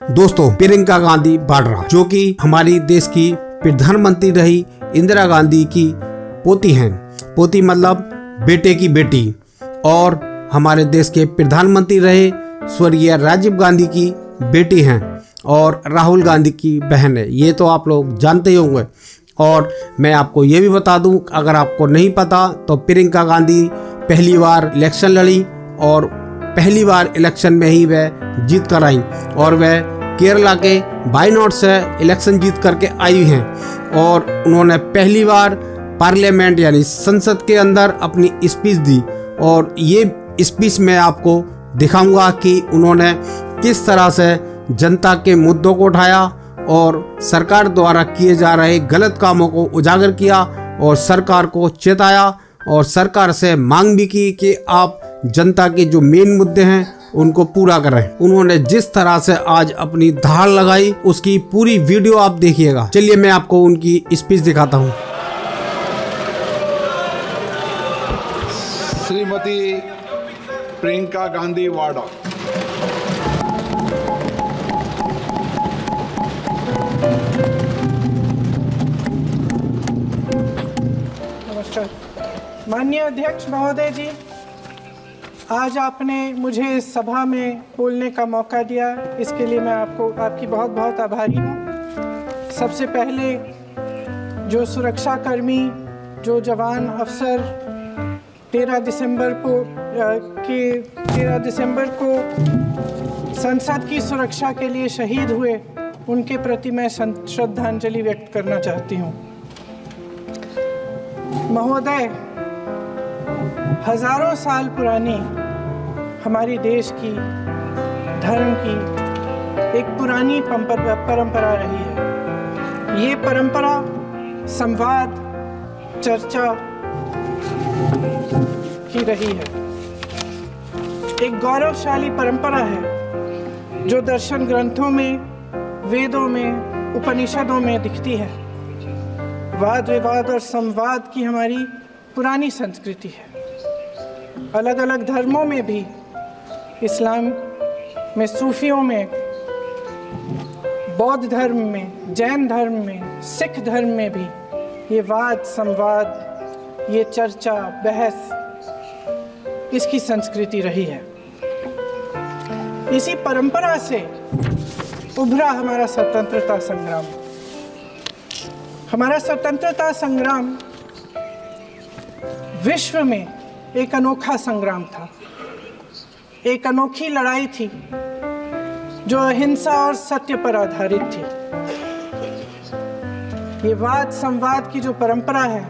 दोस्तों, प्रियंका गांधी वाड्रा जो कि हमारी देश की प्रधानमंत्री रही इंदिरा गांधी की पोती हैं। पोती मतलब बेटे की बेटी, और हमारे देश के प्रधानमंत्री रहे स्वर्गीय राजीव गांधी की बेटी हैं और राहुल गांधी की बहन है। ये तो आप लोग जानते ही होंगे। और मैं आपको ये भी बता दूं, अगर आपको नहीं पता तो प्रियंका गांधी पहली बार इलेक्शन लड़ी और पहली बार इलेक्शन में ही वह जीत कर आई, और वह केरला के वायनाड से इलेक्शन जीत करके आई हैं। और उन्होंने पहली बार पार्लियामेंट यानी संसद के अंदर अपनी स्पीच दी, और ये स्पीच मैं आपको दिखाऊंगा कि उन्होंने किस तरह से जनता के मुद्दों को उठाया और सरकार द्वारा किए जा रहे गलत कामों को उजागर किया और सरकार को चेताया और सरकार से मांग भी की कि आप जनता के जो मेन मुद्दे हैं उनको पूरा करें। उन्होंने जिस तरह से आज अपनी धाड़ लगाई उसकी पूरी वीडियो आप देखिएगा। चलिए मैं आपको उनकी स्पीच दिखाता हूँ। श्रीमती प्रियंका गांधी वाड्रा, नमस्कार। माननीय अध्यक्ष महोदय जी, आज आपने मुझे इस सभा में बोलने का मौका दिया, इसके लिए मैं आपकी बहुत बहुत आभारी हूँ। सबसे पहले जो सुरक्षाकर्मी, जो जवान अफसर 13 दिसंबर को संसद की सुरक्षा के लिए शहीद हुए, उनके प्रति मैं श्रद्धांजलि व्यक्त करना चाहती हूँ। महोदय, हजारों साल पुरानी हमारी देश की धर्म की एक पुरानी परंपरा रही है। ये परंपरा संवाद, चर्चा की रही है। एक गौरवशाली परंपरा है जो दर्शन ग्रंथों में, वेदों में, उपनिषदों में दिखती है। वाद विवाद और संवाद की हमारी पुरानी संस्कृति है। अलग अलग धर्मों में भी, इस्लाम में, सूफियों में, बौद्ध धर्म में, जैन धर्म में, सिख धर्म में भी ये वाद संवाद, ये चर्चा बहस, इसकी संस्कृति रही है। इसी परंपरा से उभरा हमारा स्वतंत्रता संग्राम। हमारा स्वतंत्रता संग्राम विश्व में एक अनोखा संग्राम था, एक अनोखी लड़ाई थी जो अहिंसा और सत्य पर आधारित थी। ये वाद संवाद की जो परंपरा है,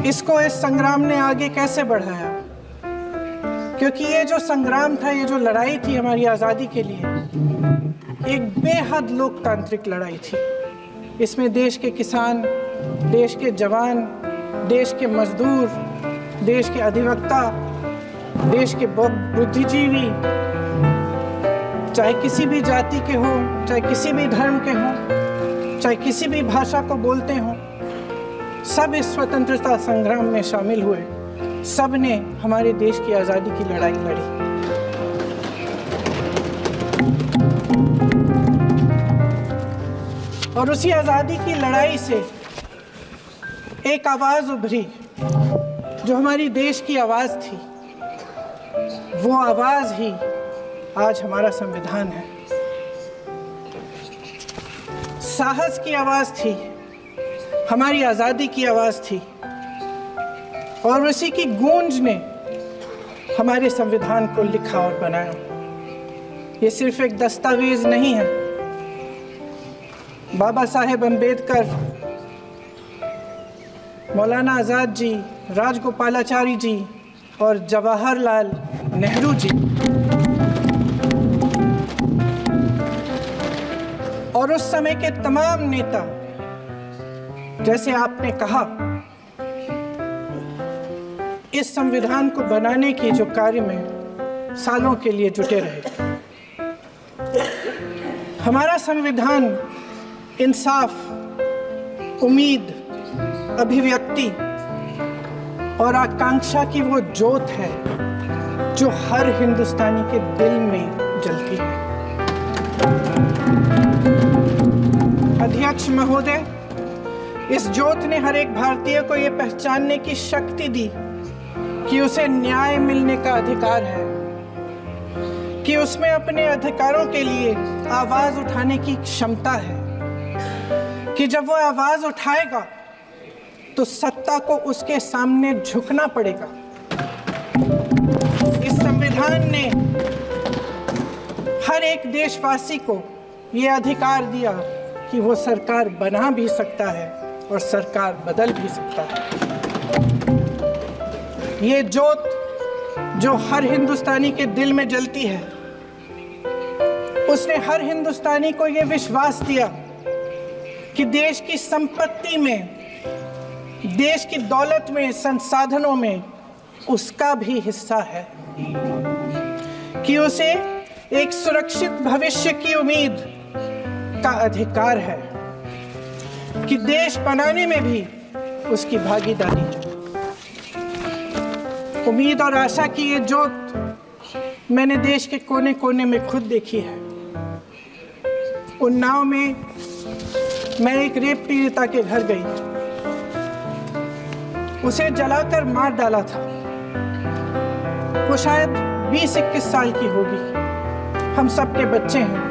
इसको इस संग्राम ने आगे कैसे बढ़ाया? क्योंकि ये जो संग्राम था, ये जो लड़ाई थी हमारी आज़ादी के लिए, एक बेहद लोकतांत्रिक लड़ाई थी। इसमें देश के किसान, देश के जवान, देश के मजदूर, देश के अधिवक्ता, देश के बुद्धिजीवी, चाहे किसी भी जाति के हों, चाहे किसी भी धर्म के हों, चाहे किसी भी भाषा को बोलते हों, सब इस स्वतंत्रता संग्राम में शामिल हुए। सब ने हमारे देश की आज़ादी की लड़ाई लड़ी। और उसी आज़ादी की लड़ाई से एक आवाज़ उभरी जो हमारी देश की आवाज़ थी। वो आवाज़ ही आज हमारा संविधान है। साहस की आवाज़ थी, हमारी आज़ादी की आवाज़ थी, और उसी की गूंज ने हमारे संविधान को लिखा और बनाया। ये सिर्फ एक दस्तावेज नहीं है। बाबा साहेब अम्बेडकर, मौलाना आज़ाद जी, राजगोपालाचारी जी और जवाहरलाल नेहरू जी और उस समय के तमाम नेता, जैसे आपने कहा, इस संविधान को बनाने की जो कार्य में सालों के लिए जुटे रहे। हमारा संविधान इंसाफ, उम्मीद, अभिव्यक्ति और आकांक्षा की वो जोत है जो हर हिंदुस्तानी के दिल में जलती है। अध्यक्ष महोदय, इस ज्योत ने हर एक भारतीय को ये पहचानने की शक्ति दी कि उसे न्याय मिलने का अधिकार है, कि उसमें अपने अधिकारों के लिए आवाज उठाने की क्षमता है, कि जब वो आवाज उठाएगा तो सत्ता को उसके सामने झुकना पड़ेगा। इस संविधान ने हर एक देशवासी को ये अधिकार दिया कि वो सरकार बना भी सकता है और सरकार बदल भी सकता है। ये ज्योत जो हर हिंदुस्तानी के दिल में जलती है, उसने हर हिंदुस्तानी को ये विश्वास दिया कि देश की संपत्ति में, देश की दौलत में, संसाधनों में उसका भी हिस्सा है, कि उसे एक सुरक्षित भविष्य की उम्मीद का अधिकार है, कि देश बनाने में भी उसकी भागीदारी है। उम्मीद और आशा की ये ज्योत मैंने देश के कोने कोने में खुद देखी है। उन्नाव में मैं एक रेप पीड़िता के घर गई, उसे जलाकर मार डाला था। वो शायद 20-21 साल की होगी। हम सबके बच्चे हैं।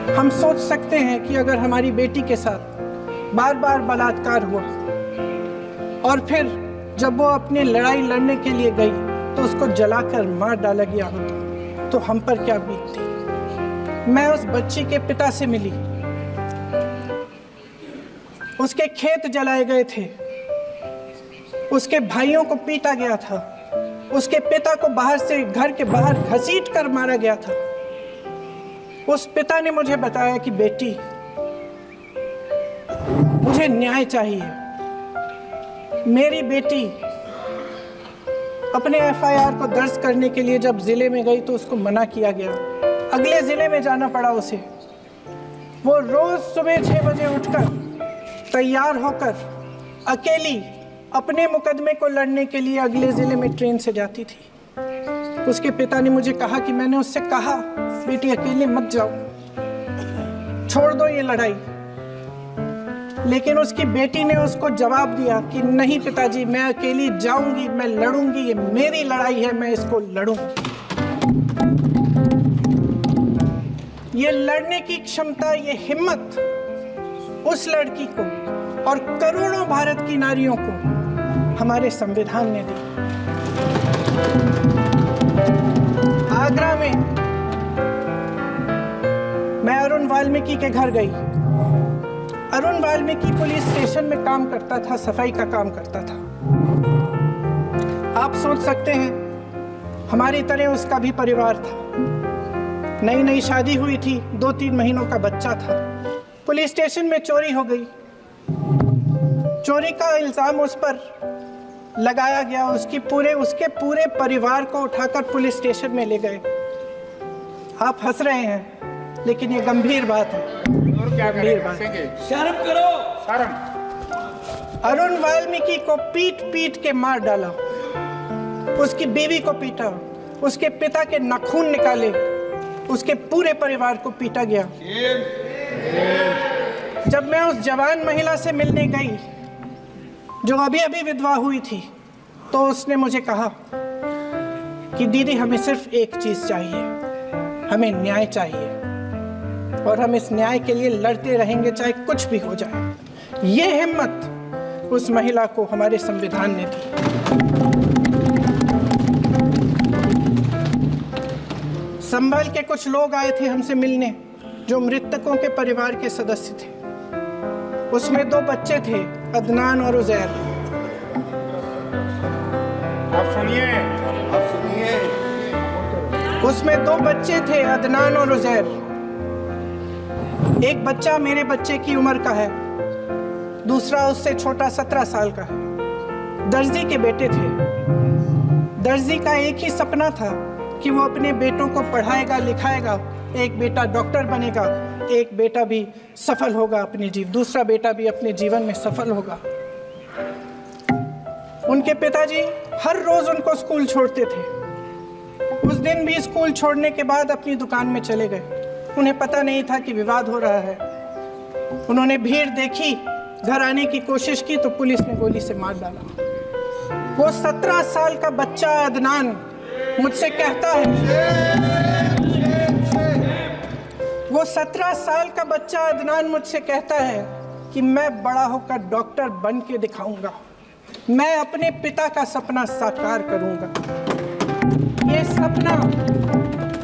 हम सोच सकते हैं कि अगर हमारी बेटी के साथ बार बार बलात्कार हुआ और फिर जब वो अपनी लड़ाई लड़ने के लिए गई तो उसको जलाकर मार डाला गया होता तो हम पर क्या बीतती। मैं उस बच्ची के पिता से मिली। उसके खेत जलाए गए थे, उसके भाइयों को पीटा गया था, उसके पिता को बाहर से, घर के बाहर घसीट कर मारा गया था। उस पिता ने मुझे बताया कि बेटी, मुझे न्याय चाहिए। मेरी बेटी अपने एफआईआर को दर्ज करने के लिए जब जिले में गई तो उसको मना किया गया, अगले जिले में जाना पड़ा उसे। वो रोज सुबह 6 बजे उठकर तैयार होकर अकेली अपने मुकदमे को लड़ने के लिए अगले जिले में ट्रेन से जाती थी। उसके पिता ने मुझे कहा कि मैंने उससे कहा, बेटी अकेले मत जाओ, छोड़ दो ये लड़ाई। लेकिन उसकी बेटी ने उसको जवाब दिया कि नहीं पिताजी, मैं अकेली जाऊंगी, मैं लड़ूंगी, ये मेरी लड़ाई है, मैं इसको लड़ूंगी। ये लड़ने की क्षमता, ये हिम्मत उस लड़की को और करोड़ों भारत की नारियों को हमारे संविधान ने दी। आगरा में मैं अरुण वाल्मीकि के घर गई। अरुण वाल्मीकि पुलिस स्टेशन में काम करता था, सफाई का काम करता था। आप सोच सकते हैं हमारी तरह उसका भी परिवार था। नई नई शादी हुई थी, 2-3 महीनों का बच्चा था। पुलिस स्टेशन में चोरी हो गई। चोरी का इल्जाम उस पर लगाया गया। उसके पूरे परिवार को उठाकर पुलिस स्टेशन में ले गए। आप हंस रहे हैं, लेकिन ये गंभीर बात है। गंभीर बात। शर्म करो, शर्म। अरुण वाल्मीकि को पीट पीट के मार डाला, उसकी बीवी को पीटा, उसके पिता के नाखून निकाले, उसके पूरे परिवार को पीटा गया। जब मैं उस जवान महिला से मिलने गई जो अभी अभी विधवा हुई थी, तो उसने मुझे कहा कि दीदी, हमें सिर्फ एक चीज चाहिए, हमें न्याय चाहिए और हम इस न्याय के लिए लड़ते रहेंगे, चाहे कुछ भी हो जाए। ये हिम्मत उस महिला को हमारे संविधान ने दी। संभल के कुछ लोग आए थे हमसे मिलने, जो मृतकों के परिवार के सदस्य थे। उसमें 2 बच्चे थे, अदनान और उजैर। आप सुनिए। उसमें 2 बच्चे थे, अदनान और उजैर। एक बच्चा मेरे बच्चे की उम्र का है, दूसरा उससे छोटा 17 साल का है। दर्जी के बेटे थे। दर्जी का एक ही सपना था कि वो अपने बेटों को पढ़ाएगा, लिखाएगा। एक बेटा डॉक्टर बनेगा, एक बेटा भी सफल होगा अपने दूसरा बेटा भी अपने जीवन में सफल होगा। उनके पिताजी हर रोज उनको स्कूल छोड़ते थे। उस दिन भी स्कूल छोड़ने के बाद अपनी दुकान में चले गए। उन्हें पता नहीं था कि विवाद हो रहा है। उन्होंने भीड़ देखी, घर आने की कोशिश की तो पुलिस ने गोली से मार डाला। वो 17 साल का बच्चा अदनान मुझसे कहता है, वो 17 साल का बच्चा अदनान मुझसे कहता है कि मैं बड़ा होकर डॉक्टर बन के दिखाऊंगा, मैं अपने पिता का सपना साकार करूंगा। ये सपना,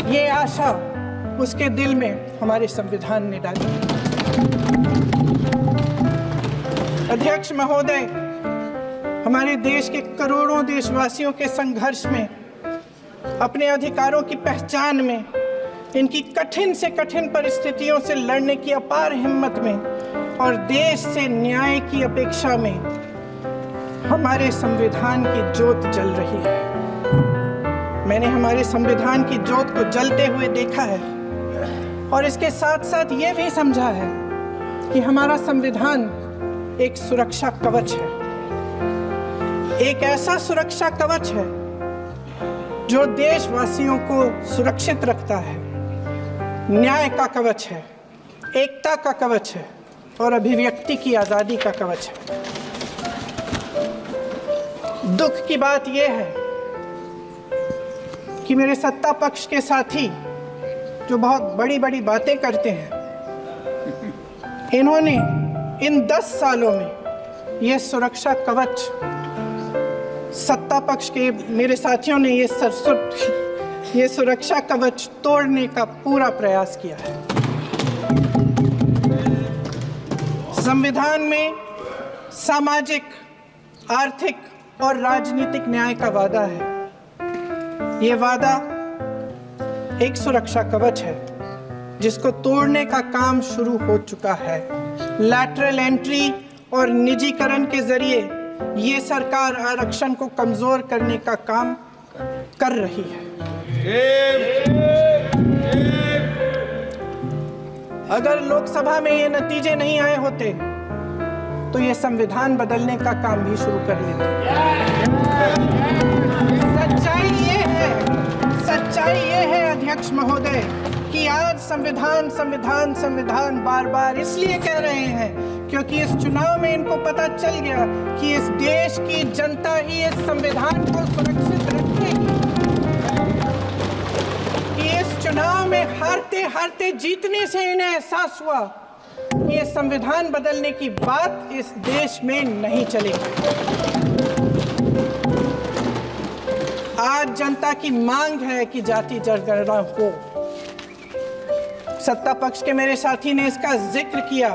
ये आशा उसके दिल में हमारे संविधान ने डाली। अध्यक्ष महोदय, हमारे देश के करोड़ों देशवासियों के संघर्ष में, अपने अधिकारों की पहचान में, इनकी कठिन से कठिन परिस्थितियों से लड़ने की अपार हिम्मत में और देश से न्याय की अपेक्षा में हमारे संविधान की ज्योत जल रही है। मैंने हमारे संविधान की ज्योत को जलते हुए देखा है और इसके साथ साथ ये भी समझा है कि हमारा संविधान एक सुरक्षा कवच है, एक ऐसा सुरक्षा कवच है जो देशवासियों को सुरक्षित रखता है, न्याय का कवच है, एकता का कवच है और अभिव्यक्ति की आज़ादी का कवच है। दुख की बात यह है कि मेरे सत्ता पक्ष के साथी जो बहुत बड़ी बड़ी बातें करते हैं, इन्होंने इन 10 सालों में यह सुरक्षा कवच, सत्ता पक्ष के मेरे साथियों ने ये सुरक्षा कवच तोड़ने का पूरा प्रयास किया है। संविधान में सामाजिक, आर्थिक और राजनीतिक न्याय का वादा है। ये वादा एक सुरक्षा कवच है जिसको तोड़ने का काम शुरू हो चुका है। लैटरल एंट्री और निजीकरण के जरिए ये सरकार आरक्षण को कमजोर करने का काम कर रही है। अगर लोकसभा में ये नतीजे नहीं आए होते तो ये संविधान बदलने का काम भी शुरू कर लेते। सच्चाई ये है अध्यक्ष महोदय कि आज संविधान बार बार इसलिए कह रहे हैं क्योंकि इस चुनाव में इनको पता चल गया कि इस देश की जनता ही इस संविधान को सुरक्षित रखेगी, कि इस चुनाव में हारते हारते जीतने से इन्हें एहसास हुआ कि ये संविधान बदलने की बात इस देश में नहीं चलेगी। आज जनता की मांग है कि जाति जनगणना हो। सत्ता पक्ष के मेरे साथी ने इसका जिक्र किया।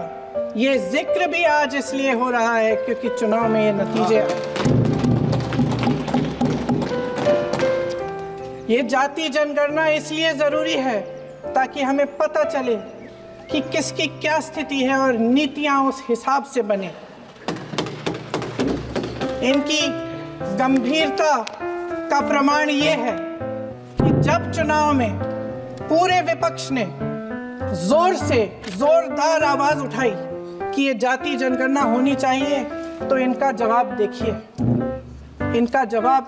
ये जिक्र भी आज इसलिए हो रहा है क्योंकि चुनाव में ये नतीजे, ये जाति जनगणना इसलिए जरूरी है ताकि हमें पता चले कि किसकी क्या स्थिति है और नीतियां उस हिसाब से बने। इनकी गंभीरता का प्रमाण ये है कि जब चुनाव में पूरे विपक्ष ने जोरदार आवाज उठाई कि ये जाति जनगणना होनी चाहिए, तो इनका जवाब देखिए। इनका जवाब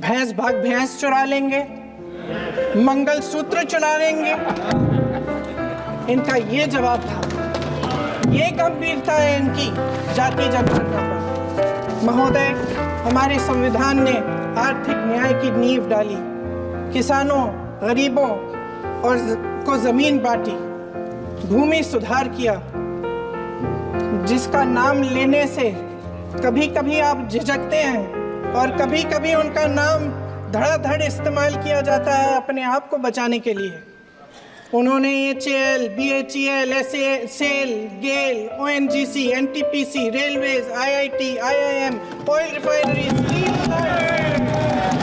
भैंस भाग भैंस चुरा लेंगे, मंगलसूत्र चुरा लेंगे, इनका ये जवाब था। ये गंभीरता है इनकी जाति जनगणना पर। महोदय, हमारे संविधान ने आर्थिक न्याय की नींव डाली, किसानों, गरीबों और को जमीन बांटी, भूमि सुधार किया, जिसका नाम लेने से कभी कभी आप झिझकते हैं और कभी कभी उनका नाम धड़ाधड़ इस्तेमाल किया जाता है अपने आप को बचाने के लिए। उन्होंने HAL, BHEL, SAL, GAIL, ONGC, NTPC, railways, IIT, IIM, oil refineries,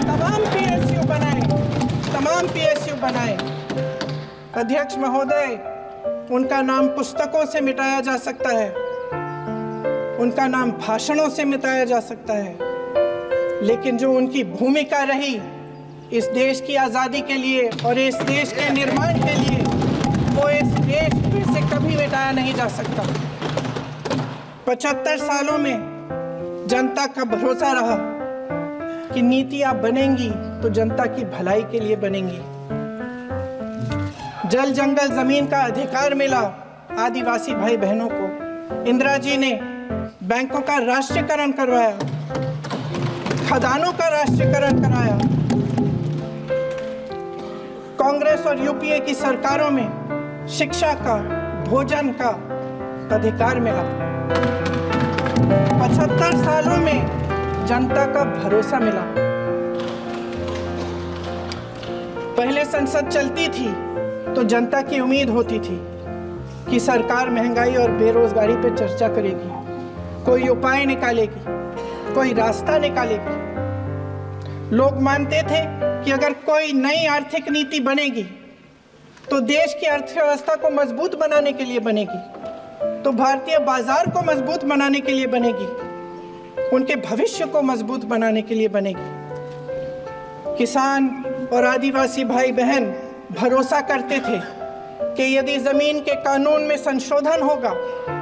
तमाम PSU बनाए। अध्यक्ष महोदय, उनका नाम पुस्तकों से मिटाया जा सकता है, उनका नाम भाषणों से मिटाया जा सकता है, लेकिन जो उनकी भूमिका रही इस देश की आज़ादी के लिए और इस देश के निर्माण के लिए, वो इस देश से कभी मिटाया नहीं जा सकता। 75 सालों में जनता का भरोसा रहा कि नीतियां बनेंगी तो जनता की भलाई के लिए बनेंगी। जल जंगल जमीन का अधिकार मिला आदिवासी भाई बहनों को। इंदिरा जी ने बैंकों का राष्ट्रीयकरण करवाया, खदानों का राष्ट्रीयकरण कराया। कांग्रेस और यूपीए की सरकारों में शिक्षा का, भोजन का अधिकार मिला। 75 सालों में जनता का भरोसा मिला। पहले संसद चलती थी तो जनता की उम्मीद होती थी कि सरकार महंगाई और बेरोजगारी पर चर्चा करेगी, कोई उपाय निकालेगी, कोई रास्ता निकालेगी। लोग मानते थे कि अगर कोई नई आर्थिक नीति बनेगी तो देश की अर्थव्यवस्था को मजबूत बनाने के लिए बनेगी, तो भारतीय बाजार को मजबूत बनाने के लिए बनेगी, उनके भविष्य को मजबूत बनाने के लिए बनेगी। किसान और आदिवासी भाई बहन भरोसा करते थे कि यदि जमीन के कानून में संशोधन होगा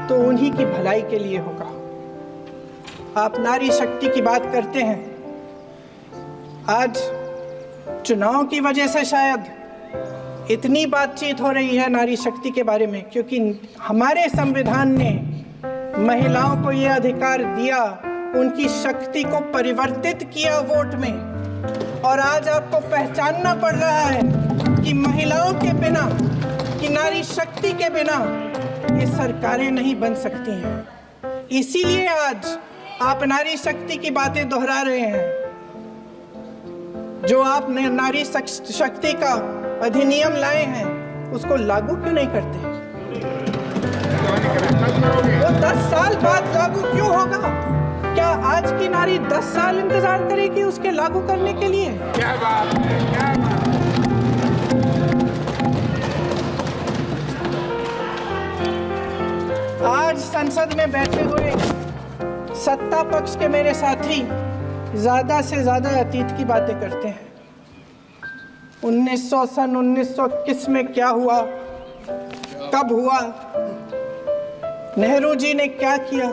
तो उन्हीं की भलाई के लिए होगा। आप नारी शक्ति की बात करते हैं। आज चुनाव की वजह से शायद इतनी बातचीत हो रही है नारी शक्ति के बारे में, क्योंकि हमारे संविधान ने महिलाओं को यह अधिकार दिया, उनकी शक्ति को परिवर्तित किया वोट में। और आज आपको पहचानना पड़ रहा है कि महिलाओं के बिना, कि नारी शक्ति के बिना ये सरकारें नहीं बन सकती हैं। इसीलिए आज आप नारी शक्ति की बातें दोहरा रहे हैं। जो आप नारी शक्ति का अधिनियम लाए हैं उसको लागू क्यों नहीं करते? वो 10 साल बाद लागू क्यों होगा? क्या आज की नारी 10 साल इंतजार करेगी उसके लागू करने के लिए? क्या बात है, क्या बात है। आज संसद में बैठे हुए सत्ता पक्ष के मेरे साथी ज्यादा से ज्यादा अतीत की बातें करते हैं। 1921 में क्या हुआ, कब हुआ, नेहरू जी ने क्या किया।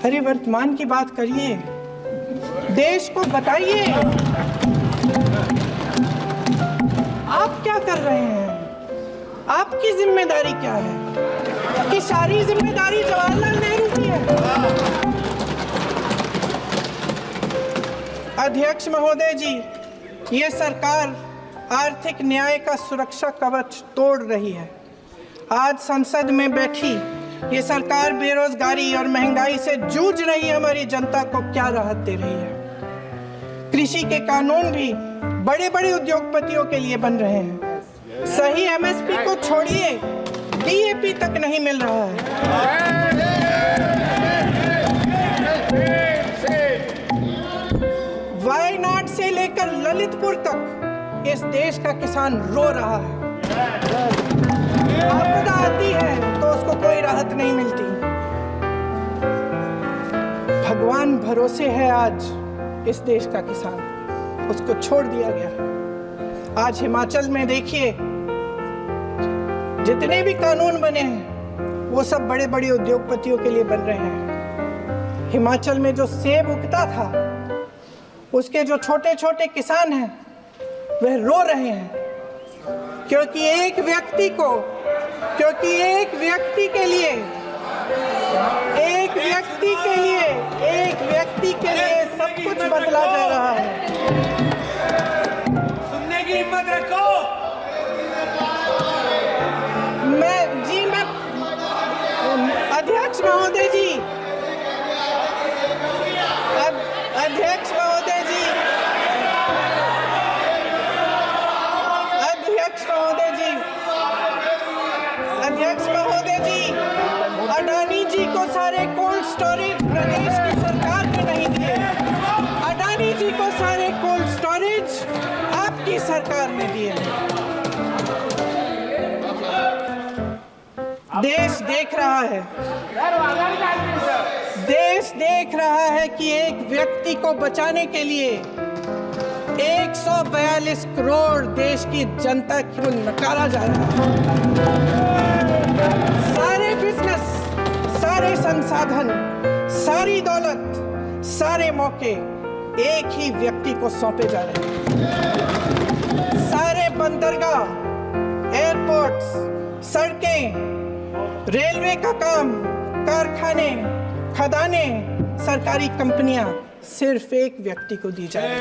अरे वर्तमान की बात करिए, देश को बताइए आप क्या कर रहे हैं, आपकी जिम्मेदारी क्या है? कि सारी जिम्मेदारी जवाहरलाल नेहरू की है? अध्यक्ष महोदय जी, ये सरकार आर्थिक न्याय का सुरक्षा कवच तोड़ रही है। आज संसद में बैठी ये सरकार बेरोजगारी और महंगाई से जूझ रही हमारी जनता को क्या राहत दे रही है? कृषि के कानून भी बड़े बड़े उद्योगपतियों के लिए बन रहे हैं। सही एमएसपी को छोड़िए, डीएपी तक नहीं मिल रहा है। वायनाड से लेकर ललितपुर तक इस देश का किसान रो रहा है। आपदा आती है तो उसको कोई राहत नहीं मिलती। भगवान भरोसे है आज इस देश का किसान, उसको छोड़ दिया गया। आज हिमाचल में देखिए, जितने भी कानून बने हैं वो सब बड़े बड़े उद्योगपतियों के लिए बन रहे हैं। हिमाचल में जो सेब उगता था उसके जो छोटे छोटे किसान हैं वह रो रहे हैं, क्योंकि एक व्यक्ति के लिए सब कुछ बदला जा रहा है। सुनने की हिम्मत रखो। अध्यक्ष महोदय जी, अध्यक्ष महोदय जी, अध्यक्ष महोदय जी, अध्यक्ष महोदय जी, अडानी जी को सारे कोल्ड स्टोरेज प्रदेश की सरकार ने नहीं दिए। अडानी जी को सारे कोल्ड स्टोरेज आपकी सरकार ने दिए। देश देख रहा है, देश देख रहा है कि एक व्यक्ति को बचाने के लिए 142 करोड़ देश की जनता को नकारा जा रहा है। सारे बिजनेस, सारे संसाधन, सारी दौलत, सारे मौके एक ही व्यक्ति को सौंपे जा रहे हैं। सारे बंदरगाह, एयरपोर्ट्स, सड़कें, रेलवे का काम, कारखाने, खदानें, सरकारी कंपनियां सिर्फ एक व्यक्ति को दी जाए।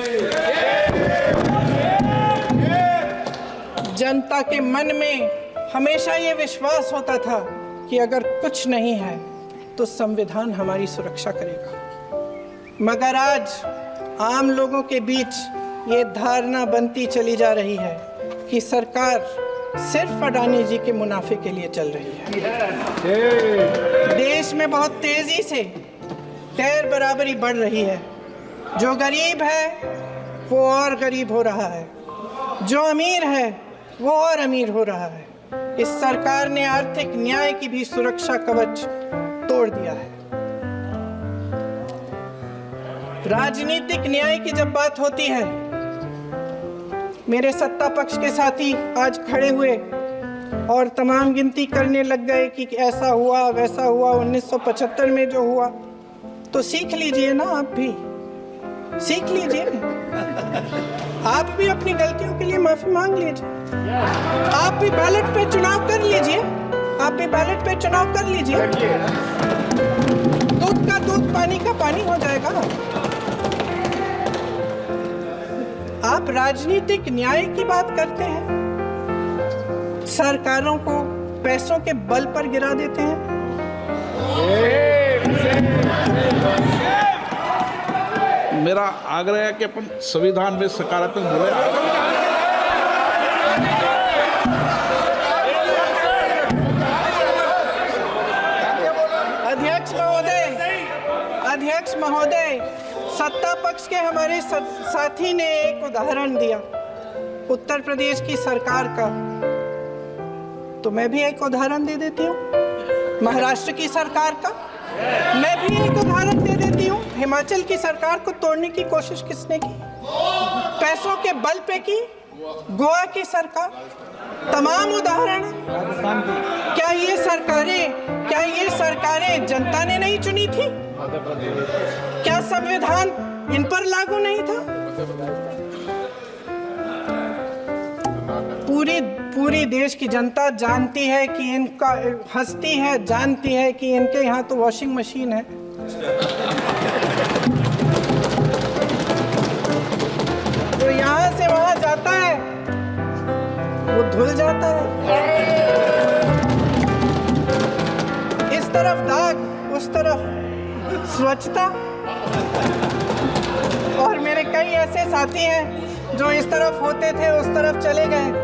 जनता के मन में हमेशा ये विश्वास होता था कि अगर कुछ नहीं है तो संविधान हमारी सुरक्षा करेगा। मगर आज आम लोगों के बीच ये धारणा बनती चली जा रही है कि सरकार सिर्फ अडानी जी के मुनाफे के लिए चल रही है। देश में बहुत तेजी से गैर बराबरी बढ़ रही है। जो गरीब है वो और गरीब हो रहा है, जो अमीर है वो और अमीर हो रहा है। इस सरकार ने आर्थिक न्याय की भी सुरक्षा कवच तोड़ दिया है। राजनीतिक न्याय की जब बात होती है, मेरे सत्ता पक्ष के साथी आज खड़े हुए और तमाम गिनती करने लग गए कि ऐसा हुआ वैसा हुआ 1975 में जो हुआ, तो सीख लीजिए ना, आप भी सीख लीजिए। आप भी अपनी गलतियों के लिए माफी मांग लीजिए। आप भी बैलेट पे चुनाव कर लीजिए। आप भी बैलेट पे चुनाव कर लीजिए। दूध का दूध, पानी का पानी हो जाएगा। आप राजनीतिक न्याय की बात करते हैं, सरकारों को पैसों के बल पर गिरा देते हैं। मेरा आग्रह है कि अपन संविधान में सकारात्मक बोले। अध्यक्ष महोदय, सत्ता पक्ष के हमारे साथी ने एक उदाहरण दिया उत्तर प्रदेश की सरकार का, तो मैं भी एक उदाहरण दे देती हूँ महाराष्ट्र की सरकार का। मैं भी एक उदाहरण दे देती हूँ हिमाचल की सरकार को तोड़ने की कोशिश किसने की? पैसों के बल पे की गोवा की सरकार। तमाम उदाहरण। क्या ये सरकारें जनता ने नहीं चुनी थी? क्या संविधान इन पर लागू नहीं था? पूरी देश की जनता जानती है कि इनका हंसती है, जानती है कि इनके यहाँ तो वॉशिंग मशीन है। तो यहाँ से वहां जाता है, वो धुल जाता है। इस तरफ दाग, उस तरफ स्वच्छता। और मेरे कई ऐसे साथी हैं जो इस तरफ होते थे उस तरफ चले गए।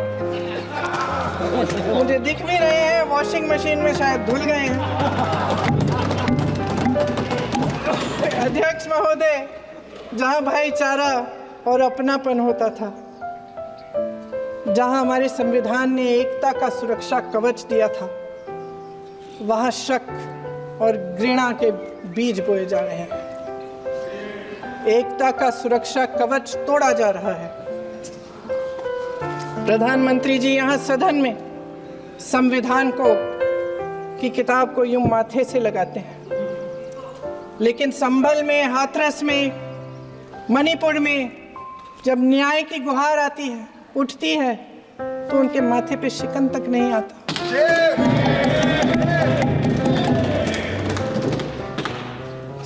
मुझे दिख भी रहे हैं, वॉशिंग मशीन में शायद धुल गए हैं। अध्यक्ष महोदय, जहां भाईचारा और अपनापन होता था, जहां हमारे संविधान ने एकता का सुरक्षा कवच दिया था, वहां शक और घृणा के बीज बोए जा रहे हैं। एकता का सुरक्षा कवच तोड़ा जा रहा है। प्रधानमंत्री जी यहाँ सदन में संविधान की किताब को यूं माथे से लगाते हैं, लेकिन संभल में, हाथरस में, मणिपुर में जब न्याय की गुहार आती है, उठती है, तो उनके माथे पे शिकन तक नहीं आता।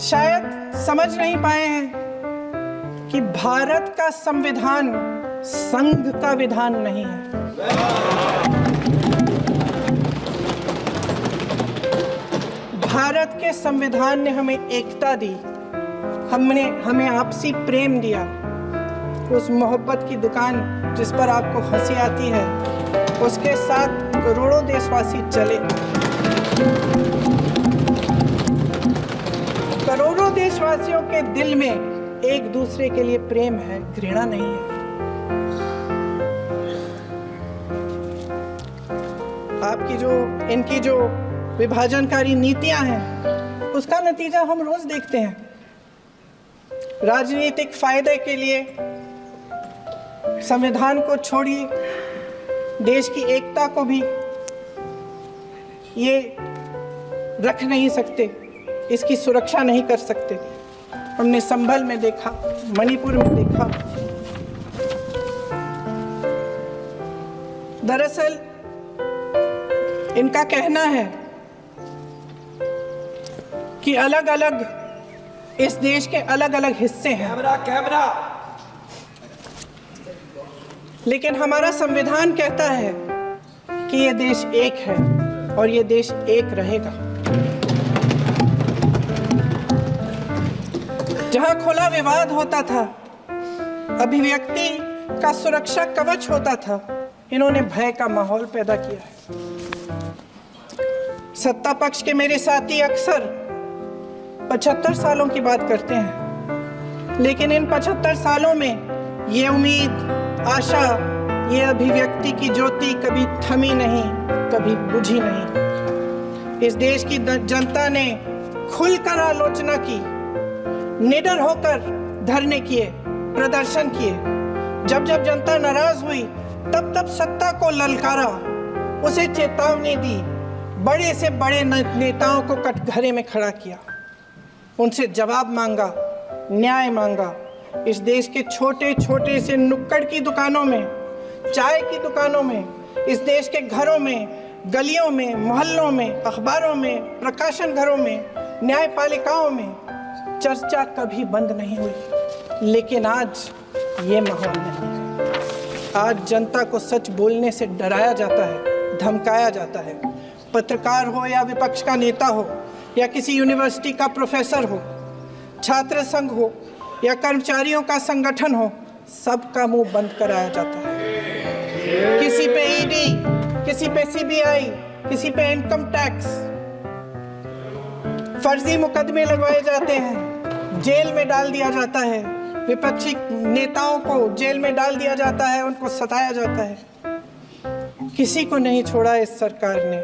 शायद समझ नहीं पाए हैं कि भारत का संविधान संघ का विधान नहीं है। भारत के संविधान ने हमें एकता दी, हमें आपसी प्रेम दिया। उस मोहब्बत की दुकान जिस पर आपको हंसी आती है, उसके साथ करोड़ों देशवासी चले। करोड़ों देशवासियों के दिल में एक दूसरे के लिए प्रेम है, घृणा नहीं है। इनकी जो विभाजनकारी नीतियां हैं, उसका नतीजा हम रोज देखते हैं। राजनीतिक फायदे के लिए संविधान को छोड़िए, देश की एकता को भी ये रख नहीं सकते, इसकी सुरक्षा नहीं कर सकते। हमने संभल में देखा, मणिपुर में देखा। दरअसल इनका कहना है कि अलग अलग इस देश के अलग अलग हिस्से हैं, कैमरा लेकिन हमारा संविधान कहता है कि ये देश एक है और ये देश एक रहेगा। जहां खुला विवाद होता था, अभिव्यक्ति का सुरक्षा कवच होता था, इन्होंने भय का माहौल पैदा किया है। सत्ता पक्ष के मेरे साथी अक्सर 75 सालों की बात करते हैं, लेकिन इन 75 सालों में ये उम्मीद, आशा, ये अभिव्यक्ति की ज्योति कभी थमी नहीं, कभी बुझी नहीं। इस देश की जनता ने खुलकर आलोचना की, निडर होकर धरने किए, प्रदर्शन किए। जब जब जनता नाराज हुई, तब तब सत्ता को ललकारा, उसे चेतावनी दी, बड़े से बड़े नेताओं को कटघरे में खड़ा किया, उनसे जवाब मांगा, न्याय मांगा। इस देश के छोटे छोटे से नुक्कड़ की दुकानों में, चाय की दुकानों में, इस देश के घरों में, गलियों में, मोहल्लों में, अखबारों में, प्रकाशन घरों में, न्यायपालिकाओं में चर्चा कभी बंद नहीं हुई। लेकिन आज ये माहौल नहीं है। आज जनता को सच बोलने से डराया जाता है, धमकाया जाता है। पत्रकार हो या विपक्ष का नेता हो या किसी यूनिवर्सिटी का प्रोफेसर हो, छात्र संघ हो या कर्मचारियों का संगठन हो, सबका मुंह बंद कराया जाता है। किसी पे ईडी, किसी पे सीबीआई, किसी पे इनकम टैक्स, फर्जी मुकदमे लगवाए जाते हैं, जेल में डाल दिया जाता है, विपक्षी नेताओं को जेल में डाल दिया जाता है, उनको सताया जाता है। किसी को नहीं छोड़ा इस सरकार ने।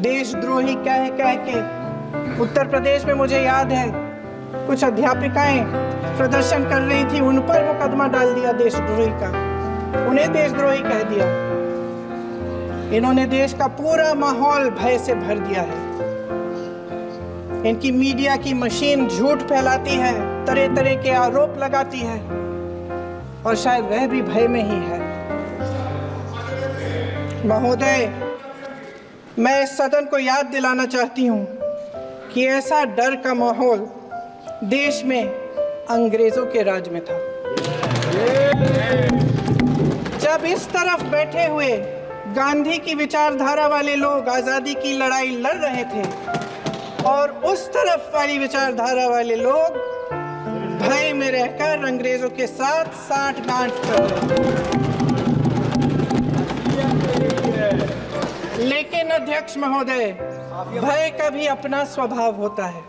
देशद्रोही कह कह के उत्तर प्रदेश में मुझे याद है कुछ अध्यापिकाएं प्रदर्शन कर रही थी, उन पर मुकदमा डाल दिया देशद्रोही का, उन्हें देशद्रोही कह दिया। इन्होंने देश का पूरा माहौल भय से भर दिया है। इनकी मीडिया की मशीन झूठ फैलाती है, तरह तरह के आरोप लगाती है, और शायद वह भी भय में ही है। महोदय, मैं इस सदन को याद दिलाना चाहती हूँ कि ऐसा डर का माहौल देश में अंग्रेजों के राज में था। जब इस तरफ बैठे हुए गांधी की विचारधारा वाले लोग आज़ादी की लड़ाई लड़ रहे थे और उस तरफ वाली विचारधारा वाले लोग भय में रहकर अंग्रेजों के साथ साठ-गांठ कर रहे थे। लेकिन अध्यक्ष महोदय, भय का भी अपना स्वभाव होता है।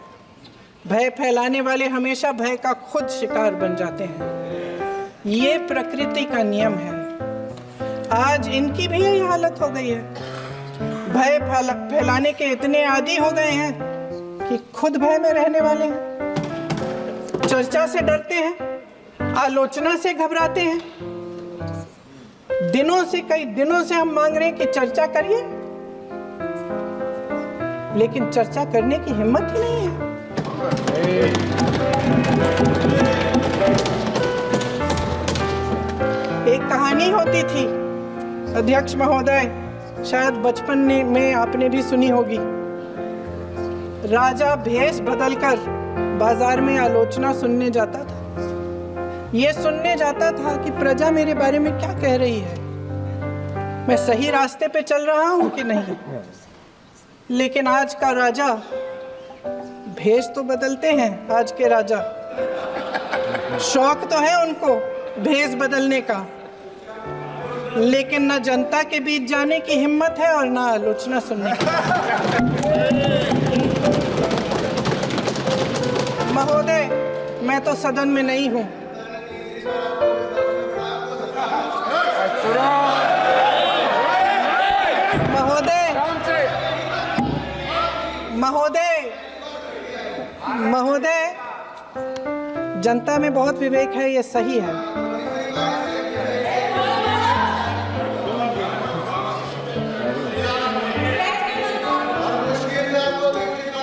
भय फैलाने वाले हमेशा भय का खुद शिकार बन जाते हैं। ये प्रकृति का नियम है। आज इनकी भी यही हालत हो गई है। भय फैलाने के इतने आदी हो गए हैं कि खुद भय में रहने वाले हैं। चर्चा से डरते हैं, आलोचना से घबराते हैं। कई दिनों से हम मांग रहे हैं कि चर्चा करिए, लेकिन चर्चा करने की हिम्मत ही नहीं है। एक कहानी होती थी अध्यक्ष महोदय, शायद बचपन में आपने भी सुनी होगी। राजा भेष बदलकर बाजार में आलोचना सुनने जाता था। ये सुनने जाता था कि प्रजा मेरे बारे में क्या कह रही है, मैं सही रास्ते पे चल रहा हूं कि नहीं। लेकिन आज का राजा, भेष तो बदलते हैं आज के राजा, शौक तो है उनको भेष बदलने का, लेकिन न जनता के बीच जाने की हिम्मत है और न आलोचना सुनने की। महोदय, मैं तो सदन में नहीं हूं। महोदय, जनता में बहुत विवेक है, ये सही है।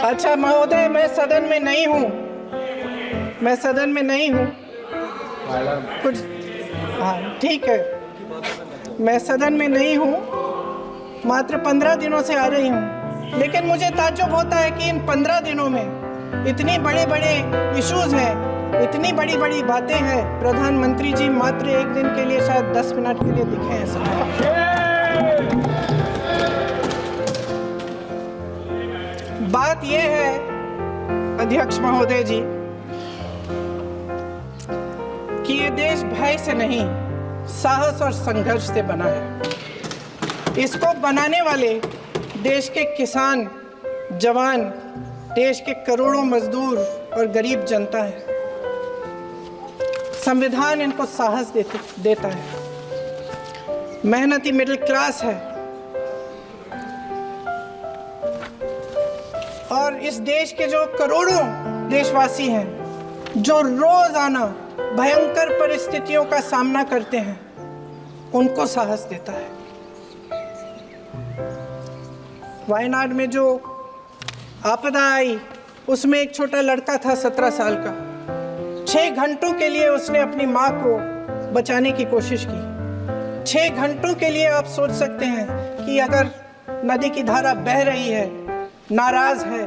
अच्छा महोदय, मैं सदन में नहीं हूँ, मैं सदन में नहीं हूँ। कुछ हाँ ठीक है, मैं सदन में नहीं हूँ, मात्र 15 दिनों से आ रही हूँ, लेकिन मुझे ताज्जुब होता है कि इन 15 दिनों में इतनी बड़े बड़े इश्यूज हैं, इतनी बड़ी बड़ी बातें हैं, प्रधानमंत्री जी मात्र एक दिन के लिए, शायद 10 मिनट के लिए दिखे हैं सभा। बात यह है अध्यक्ष महोदय जी कि ये देश भय से नहीं, साहस और संघर्ष से बना है। इसको बनाने वाले देश के किसान, जवान, देश के करोड़ों मजदूर और गरीब जनता है। संविधान इनको साहस देता है। मेहनती मिडिल क्लास है और इस देश के जो करोड़ों देशवासी हैं, जो रोजाना भयंकर परिस्थितियों का सामना करते हैं, उनको साहस देता है। वायनाड में जो आपदा आई, उसमें एक छोटा लड़का था 17 साल का। 6 घंटों के लिए उसने अपनी माँ को बचाने की कोशिश की। 6 घंटों के लिए आप सोच सकते हैं कि अगर नदी की धारा बह रही है, नाराज है,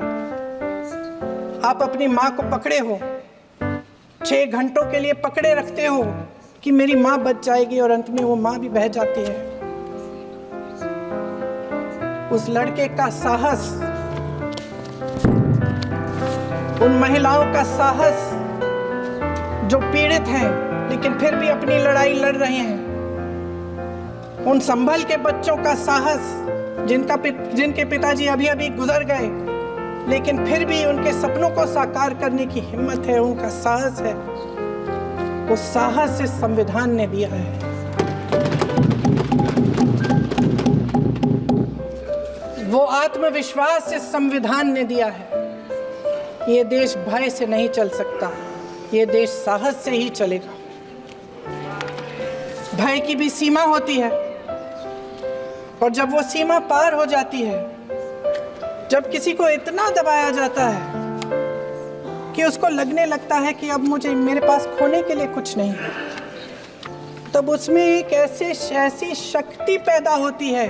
आप अपनी माँ को पकड़े हो, 6 घंटों के लिए पकड़े रखते हो कि मेरी माँ बच जाएगी, और अंत में वो माँ भी बह जाती है। उस लड़के का साहस, उन महिलाओं का साहस जो पीड़ित हैं लेकिन फिर भी अपनी लड़ाई लड़ रहे हैं, उन संभल के बच्चों का साहस जिनके पिताजी अभी अभी गुजर गए लेकिन फिर भी उनके सपनों को साकार करने की हिम्मत है, उनका साहस है, वो साहस इस संविधान ने दिया है। वो आत्मविश्वास इस संविधान ने दिया है। ये देश भय से नहीं चल सकता, ये देश साहस से ही चलेगा। भय की भी सीमा होती है, और जब वो सीमा पार हो जाती है, जब किसी को इतना दबाया जाता है कि उसको लगने लगता है कि अब मेरे पास खोने के लिए कुछ नहीं है, तब उसमें एक ऐसी शक्ति पैदा होती है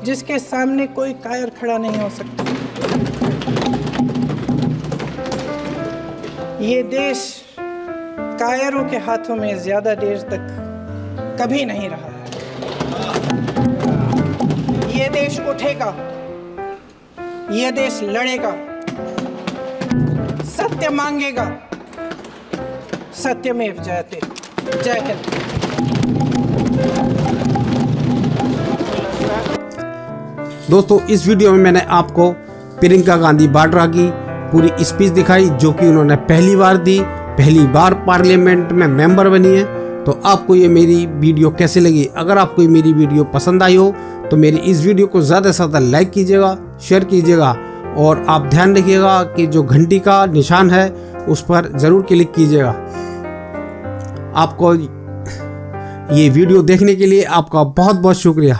जिसके सामने कोई कायर खड़ा नहीं हो सकता। ये देश कायरों के हाथों में ज्यादा देर तक कभी नहीं रहा है। ये देश उठेगा, ये देश लड़ेगा, सत्य मांगेगा, सत्यमेव जयते। जय हिंद। दोस्तों, इस वीडियो में मैंने आपको प्रियंका गांधी वाड्रा की पूरी स्पीच दिखाई, जो कि उन्होंने पहली बार दी, पहली बार पार्लियामेंट में मेंबर बनी है। तो आपको ये मेरी वीडियो कैसे लगी? अगर आपको ये मेरी वीडियो पसंद आई हो तो मेरी इस वीडियो को ज़्यादा से ज़्यादा लाइक कीजिएगा, शेयर कीजिएगा, और आप ध्यान रखिएगा कि जो घंटी का निशान है उस पर ज़रूर क्लिक कीजिएगा। आपको ये वीडियो देखने के लिए आपका बहुत बहुत शुक्रिया।